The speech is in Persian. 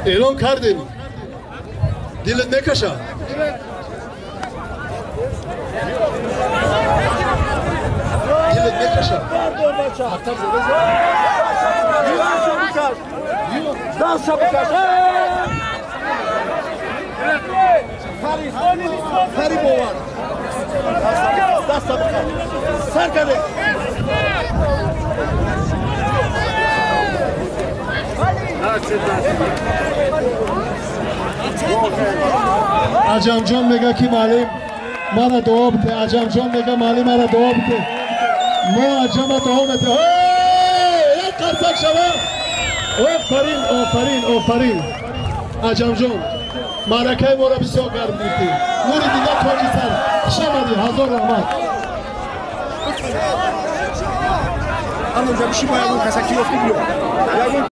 اعلان کردیم دلت نکشه دلت نکشه دست بکش فری باور دست بکش سر کنه عجم جان میگه که معلم مرا دعا بده عجم جان میگه معلم مرا دعا بده ما عجم دعا بده یک قرصک شما آفرین آفرین آفرین عجم جان معرکه ما را بسیار گرم بودی نوری دیگر تاجی سر شمدی هزار رحمت همونجا بشی باید اون کسکی افتی بیاد